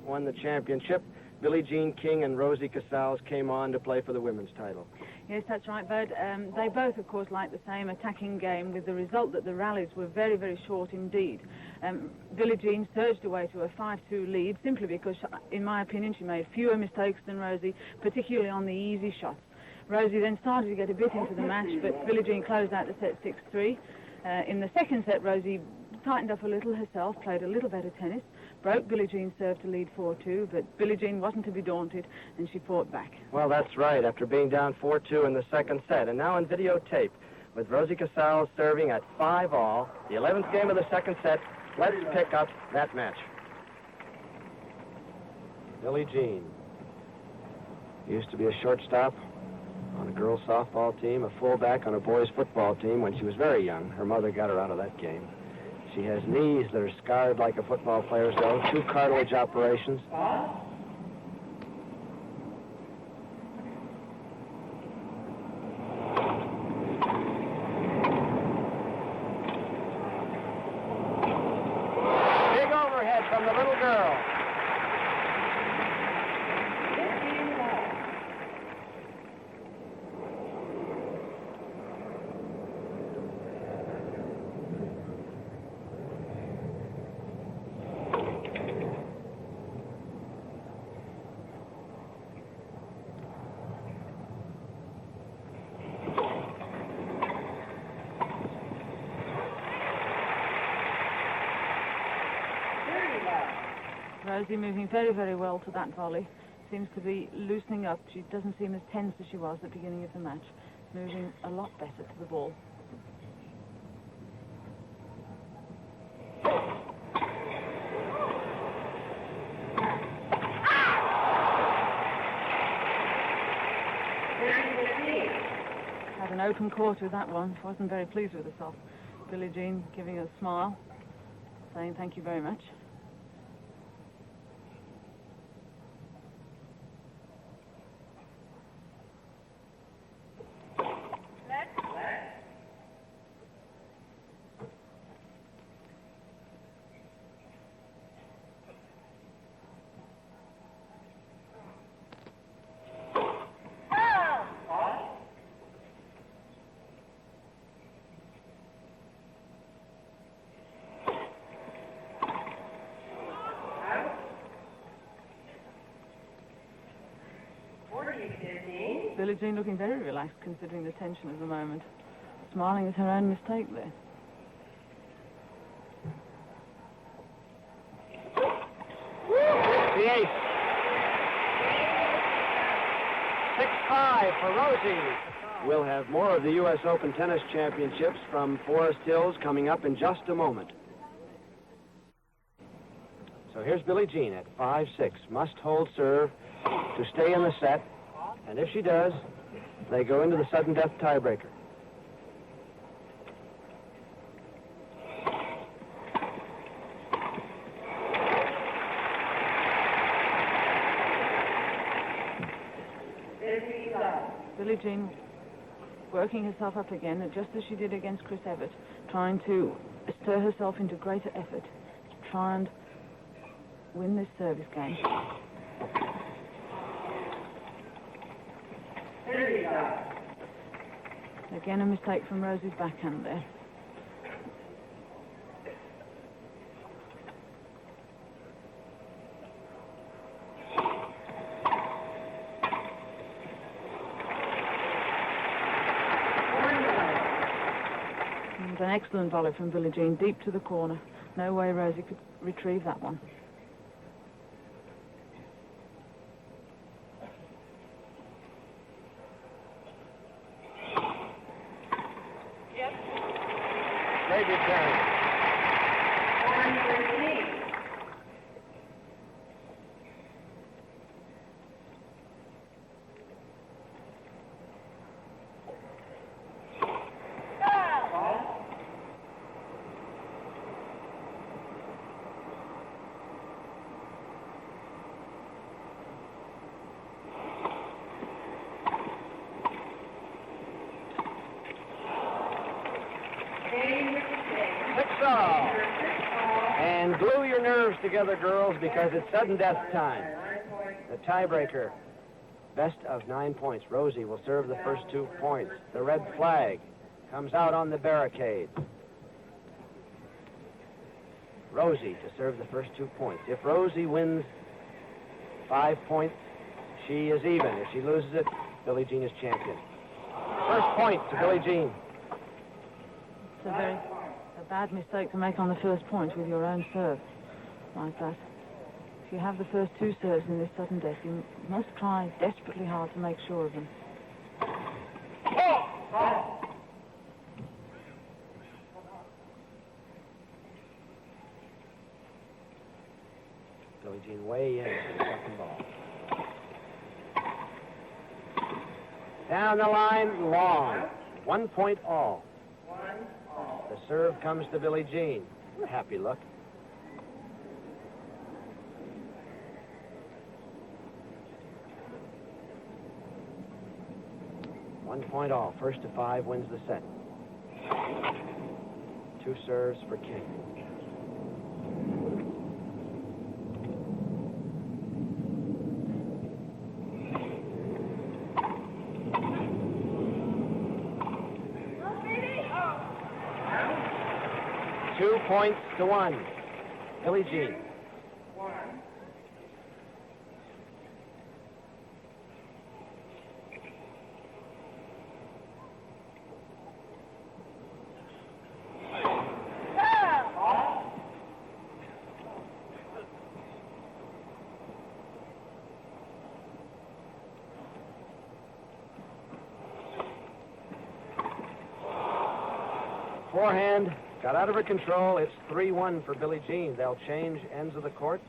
won the championship. Billie Jean King and Rosie Casals came on to play for the women's title. Yes, that's right, Bud. They both, of course, like the same attacking game, with the result that the rallies were very, very short indeed. Billie Jean surged away to a 5-2 lead simply because, in my opinion, she made fewer mistakes than Rosie, particularly on the easy shots. Rosie then started to get a bit into the match, but Billie Jean closed out the set 6-3. In the second set, Rosie tightened up a little herself, played a little better tennis, broke Billie Jean's serve to lead 4-2, but Billie Jean wasn't to be daunted, and she fought back. Well, that's right, after being down 4-2 in the second set. And now on videotape, with Rosie Casals serving at 5-all, the 11th game of the second set, let's pick up that match. Billie Jean used to be a shortstop on a girls' softball team, a fullback on a boys' football team when she was very young. Her mother got her out of that game. She has knees that are scarred like a football player's though, 2 cartilage operations. Big overhead from the little girl. Rosie moving very, very well to that volley. Seems to be loosening up. She doesn't seem as tense as she was at the beginning of the match. Moving a lot better to the ball. Had an open court with that one. Wasn't very pleased with herself. Billie Jean giving a smile, saying thank you very much. Billie Jean looking very relaxed considering the tension of the moment. Smiling at her own mistake there. The ace. 6-5 for Rosie. We'll have more of the U.S. Open Tennis Championships from Forest Hills coming up in just a moment. So here's Billie Jean at 5-6. Must hold serve to stay in the set. And if she does, they go into the sudden death tiebreaker. Billie Jean working herself up again, just as she did against Chris Evert, trying to stir herself into greater effort to try and win this service game. Again, a mistake from Rosie's backhand there. And an excellent volley from Billie Jean, deep to the corner. No way Rosie could retrieve that one. Very good carry. together, girls, because it's sudden death time. The tiebreaker, best of 9 points. Rosie will serve the first 2 points. The red flag comes out on the barricade. Rosie to serve the first 2 points. If Rosie wins 5 points, she is even. If she loses it, Billie Jean is champion. First point to Billie Jean. It's a bad mistake to make on the first point with your own serve like that. If you have the first 2 serves in this sudden death, you must try desperately hard to make sure of them. Billie Jean way in for the second ball. Down the line, long. 1 point all. The serve comes to Billie Jean. Happy look. One point all. First to 5 wins the set. 2 serves for King. Points to 1. Billie Jean. Forehand. Got out of her control. It's 3-1 for Billie Jean. They'll change ends of the court,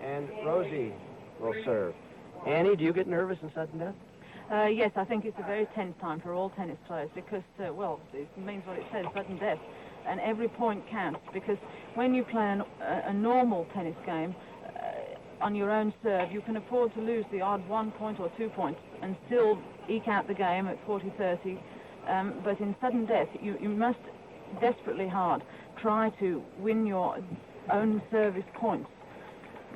and Rosie will serve. Annie, do you get nervous in sudden death? Yes, I think it's a very tense time for all tennis players because, well, it means what it says, sudden death. And every point counts because when you play a normal tennis game, on your own serve, you can afford to lose the odd 1 point or 2 points and still eke out the game at 40-30. But in sudden death, you must desperately hard try to win your own service points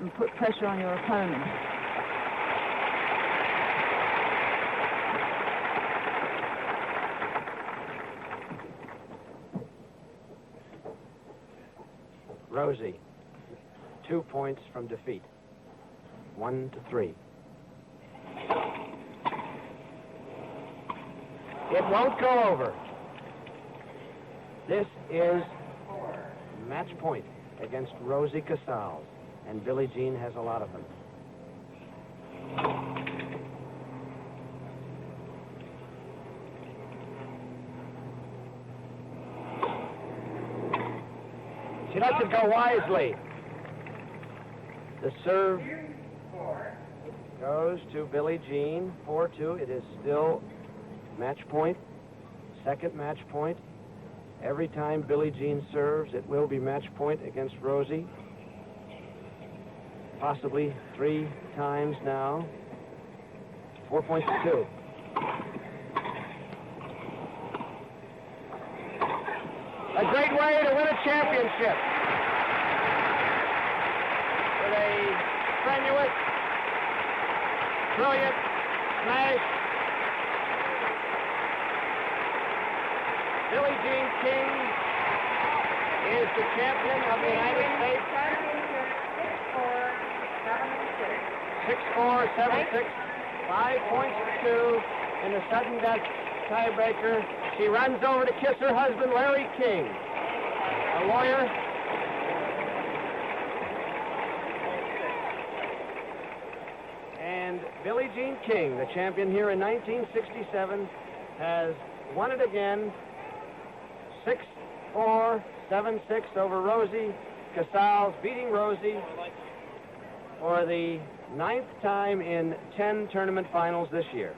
and put pressure on your opponent. Rosie, 2 points from defeat. 1-3. It won't go over. This is match point against Rosie Casals, and Billie Jean has a lot of them. She lets it go wisely. The serve goes to Billie Jean, 4-2. It is still match point, second match point. Every time Billie Jean serves, it will be match point against Rosie. Possibly 3 times now. 4 points to 2. A great way to win a championship. With a strenuous, brilliant smash. Billie Jean King is the champion of the United States. 6-4, 7-6, 5 points to 2 in the sudden death tiebreaker. She runs over to kiss her husband, Larry King, a lawyer. And Billie Jean King, the champion here in 1967, has won it again. 6-4, 7-6 over Rosie Casals, beating Rosie for the 9th time in 10 tournament finals this year.